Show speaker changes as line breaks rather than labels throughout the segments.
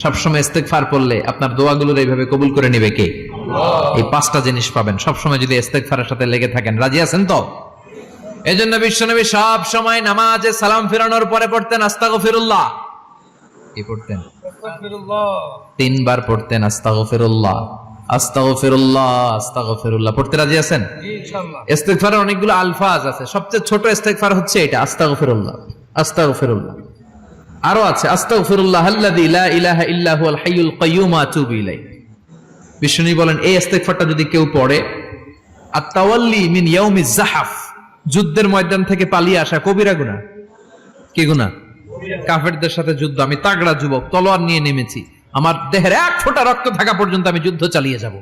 সবসময় ইস্তেগফার পড়লে আপনার দোয়াগুলোর এইভাবে কবুল করে নেবে কে? এই পাঁচটা জিনিস পাবেন সবসময় যদি ইস্তেগফারের সাথে লেগে থাকেন। রাজি আছেন তো? এজন্য বিশ্বনবী সব সময় নামাজে সালাম ফিরানোর পরে পড়তেন আস্তাগফিরুল্লাহ। কি পড়তেন?
আস্তাগফিরুল্লাহ।
3 বার পড়তেন আস্তাগফিরুল্লাহ, আস্তাগফিরুল্লাহ, আস্তাগফিরুল্লাহ। পড়তে রাজি আছেন?
জি ইনশাআল্লাহ।
ইস্তেগফারের অনেকগুলো আলফাজ আছে, সবচেয়ে ছোট ইস্তেগফার হচ্ছে এটা, আস্তাগফিরুল্লাহ, আস্তাগফিরুল্লাহ। আরো আছে আস্তাগফিরুল্লাহ আল্লাযী লা ইলাহা ইল্লা হুয়াল হাইয়ুল কাইয়্যুম ওয়া আতুবু ইলাইহি। বিষ্ণু বলেন এই ইস্তেগফারটা যদি কেউ পড়ে, আত-তাওয়াল্লি মিন ইয়াউমিজ যাহাফ, যুদ্ধের ময়দান থেকে পালিয়ে আসা কবিরা গুনাহ। কি গুনাহ? কাফেরদের সাথে যুদ্ধ, আমি তাগড়া যুবক, তলোয়ার নিয়ে নেমেছি, আমার দেহের এক ফোঁটা রক্ত থাকা পর্যন্ত আমি যুদ্ধ চালিয়ে যাব,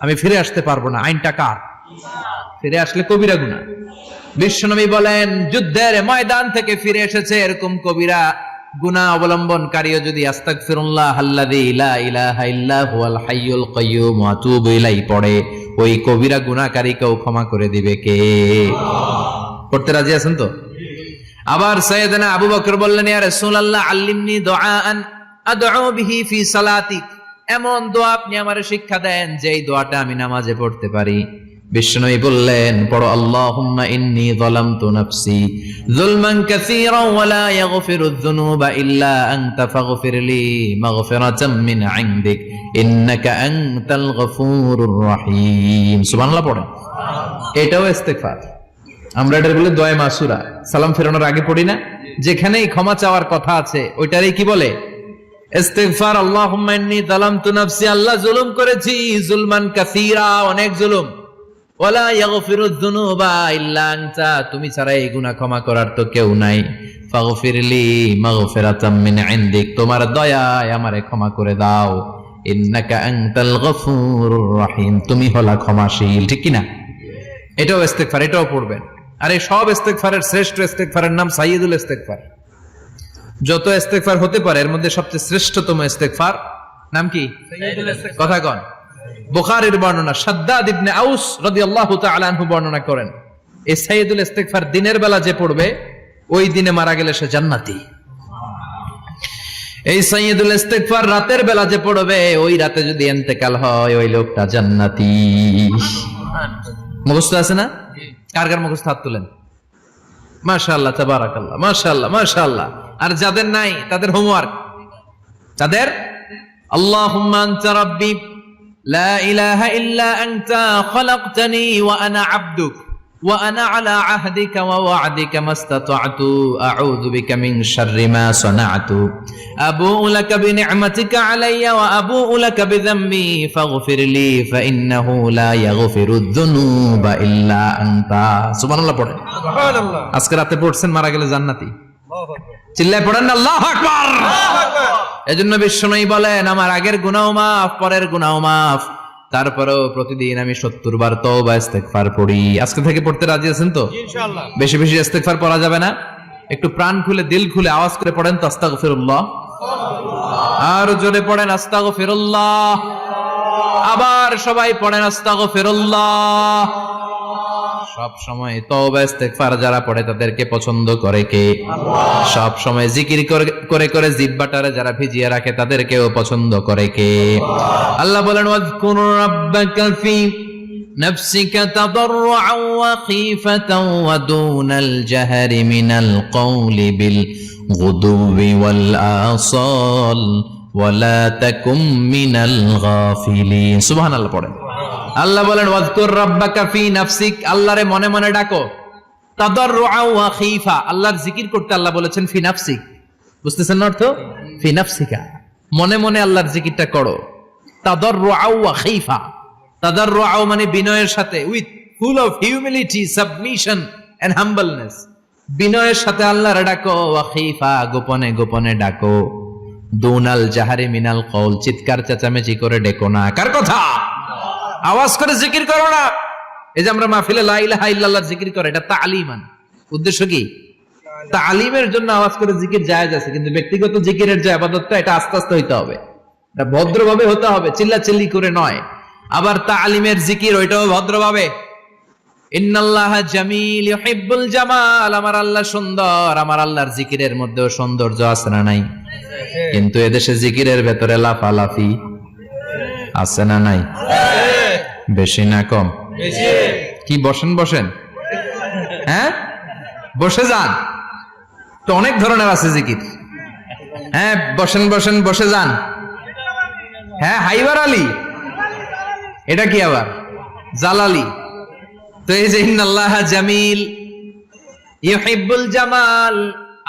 আমি ফিরে আসতে পারবো না, আইনটা কার? ফিরে আসলে কবিরা গুনাহ। বিশ্বনবী বলেন যুদ্ধের ময়দান থেকে ফিরে এসেছে এরকম কবিরা গুনাহ অবলম্বনকারীও যদি আস্তাগফিরুল্লাহ আল্লাযী লা ইলাহা ইল্লা হুয়াল হাইয়ুল কাইয়্যুম ওয়া আতুবু ইলাইহি পড়ে, ওই কবিরা গুনাহকারীকেও ক্ষমা করে দিবে কে? পড়তে রাজি আছেন তো? আবার সাইয়েদনা আবু বকর বললেন, ইয়া রাসূলুল্লাহ আল্লিমনি দুআআন আদউ বিহি ফি সালাতি, এমন দোয়া আপনি আমারে শিক্ষা দেন যেই দোয়াটা আমি নামাজে পড়তে পারি। বিশ্বনবী বললেন, পড়ো আল্লাহুম্মা ইন্নী যালামতু নাফসি যুলমান কাসীরান ওয়া লা ইয়াগফিরুয যুনুবা ইল্লা আনতা ফাগফিরলি মাগফিরাতাম মিন ইনদিক ইন্নাকা আনতাল গফুরুর রহিম। সুবহানাল্লাহ পড়েন। এটাও ইস্তেগফার। আমরা এটার বলে দোয়া মাসুরা, সালাম ফেরানোর আগে পড়ি না? যেখানেই ক্ষমা চাওয়ার কথা আছে ওইটারই কি বলে? ইস্তেগফার। আল্লাহুম্মা ইন্নী যালামতু নাফসি, আল্লাহ জুলুম করেছি, যুলমান কাসীরা, অনেক জুলুম, ওয়ালা ইয়াগফিরুয যুনুবা ইল্লা আনতা, তুমি ছাড়া এই গুনাহ ক্ষমা করার তো কেউ নাই, ফাগফিরলি মাগফিরাতাম মিন ইনদিক, তোমার দয়ায় আমারে ক্ষমা করে দাও, ইন্নাকা আনতাল গফুরুর রহিম, তুমি হলা ক্ষমাশীল। ঠিক কি না? এটাও ইস্তেগফার, এটাও পড়বেন। আর এই সব ইস্তেগফারের শ্রেষ্ঠ ইস্তেগফারের নাম সাইয়্যিদুল ইস্তেগফার। যত ইস্তেগফার হতে পারে এর মধ্যে সবচেয়ে শ্রেষ্ঠতম ইস্তেগফার নাম কি?
সাইয়্যিদুল ইস্তেগফার।
কথা কন। বুখারীর বর্ণনা, শাদ্দাদ ইবনে আউস রাদিয়াল্লাহু তাআলা আনহু বর্ণনা করেন, এই সাইয়্যিদুল ইস্তেগফার দিনের বেলা যে পড়বে ওই দিনে মারা গেলে সে জান্নাতি। এই সাইয়্যিদুল ইস্তেগফার রাতের বেলা যে পড়বে ওই রাতে যদি ইন্তেকাল হয় ওই লোকটা জান্নাতি। মুখস্থ আছে না? কার কার মুখস্থ? হাত তুলেন। মাশাআল্লাহ, তাবারাকাল্লাহ, মাশাআল্লাহ, মাশাআল্লাহ। আর যাদের নাই তাদের হোমওয়ার্ক, তাদের আল্লাহুম্মা আনতা রাব্বি লা ইলাহা ইল্লা আনতা খালাকতানি ওয়া আনা আবদুক ওয়া আনা আলা আহদিকা ওয়া ওয়া'দিকা মাস্তাতা'তু আউযু বিকা মিন শাররি মা সানা'তু আবু'ু লাকা বিনি'মাতিকা আলাইয়া ওয়া আবু'ু লাকা বিযামবি ফাগফিরলি ফাইন্নাহু লা ইয়াগফিরুয যুনুবা ইল্লা আনতা। সুবহানাল্লাহ পড়েন।
সুবহানাল্লাহ।
আজকে রাতে পড়ছেন, মারা গেলে জান্নাতি।
আল্লাহু আকবার।
চিল্লায় পড়েন আল্লাহু আকবার।
আল্লাহু আকবার।
এজন্য বিশ্বনবী বলেন, আমার আগের গুনাহ মাফ, পরের গুনাহ মাফ, তারপরেও প্রতিদিন আমি 70 বার তওবা ইস্তেগফার পড়ি। আজকে থেকে পড়তে রাজি আছেন তো?
জি ইনশাআল্লাহ।
বেশি বেশি ইস্তেগফার পড়া যাবে না? একটু প্রাণ খুলে দিল খুলে আওয়াজ করে পড়েন তো আস্তাগফিরুল্লাহ। আর জোরে পড়েন আস্তাগফিরুল্লাহ। আবার সবাই পড়েন আস্তাগফিরুল্লাহ। সব সময় তওবা ইস্তেগফার যারা পড়ে তাদেরকে পছন্দ করে কে? আল্লাহ। সব সময় জিকির করে করে জিহ্বাটারে যারা ভিজিয়ে রাখে তাদেরকেও পছন্দ করে কে? আল্লাহ বলেন, ওয়াজকুর রাব্বাকা ফি নাফসিকা তাদাররুআন ওয়া খীফাতান ওয়া দুনাল জাহরি মিনাল কওলি বিল গুদুবি ওয়াল আসাল ওয়া লা তাকুম মিনাল গাফিলিন। সুবহানাল্লাহ পড়েন। আল্লাহ বলেন, ওয়াজকুর রাব্বাকা ফি নাফসিক, আল্লাহরে মনে মনে ডাকো, তাদাররুআন ওয়া খীফা, আল্লাহর জিকির করতে আল্লাহ বলেছেন ফি নাফসিক। বুঝতেছেন না অর্থ? ফি নাফসিকা, মনে মনে আল্লাহর জিকিরটা করো। তাদাররুআন ওয়া খীফা, তাদাররুআন মানে বিনয়ের সাথে, with full of humility, submission and humbleness, বিনয়ের সাথে আল্লাহরে ডাকো। ওয়া খীফা, গোপনে গোপনে ডাকো। দুনাল জাহারি মিনাল কওল, চিৎকার চেঁচামেচি করে ডেকো না। কার কথা? আওয়াজ করে জিকির করো না। এই যে আমরা মাহফিলে লা ইলাহা ইল্লাল্লাহ জিকির করে, এটা তালিমান। উদ্দেশ্য কি? তালিমের জন্য আওয়াজ করে জিকির জায়েজ আছে, কিন্তু ব্যক্তিগত জিকিরের যে ইবাদতটা এটা আস্তে আস্তে হইতে হবে, এটা ভদ্রভাবে হতে হবে, চিল্লাচিল্লি করে নয়। আবার তালিমের জিকির ওইটাও ভদ্রভাবে। ইন্নাল্লাহা জামিল ইউহিব্বুল জামাল, আমার আল্লাহ সুন্দর, আমার আল্লাহর জিকিরের মধ্যেও সৌন্দর্য আছে না নাই? কিন্তু এদেশে জিকিরের ভেতরে লাফালাফি আছে না নাই? বেশি না কম?
বেশি।
কি বসেন বসেন, হ্যাঁ বসে যান, তো অনেক ধরনের আছে জিকির। হ্যাঁ বসেন বসেন বসে যান। হ্যাঁ হাইবার আলী, এটা কি আবার জালালি? তো এই যে ইন্নাল্লাহ জামিল ইউহিব্বুল জামাল,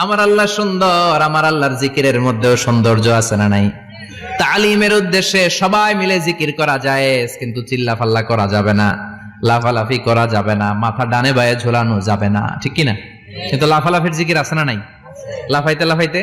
আমার আল্লাহ সুন্দর, আমার আল্লাহর জিকিরের মধ্যেও সৌন্দর্য আছে না নাই? তালিমের উদ্দেশ্যে সবাই মিলে জিকির করা যায়, কিন্তু চিল্লাফাল্লা করা যাবে না, লাফালাফি করা যাবে না, মাথা ডানে বায়ে ঝোলানো যাবে না, ঠিক কি না? কিন্তু লাফালাফির জিকির আছে না নাই? লাফাইতে লাফাইতে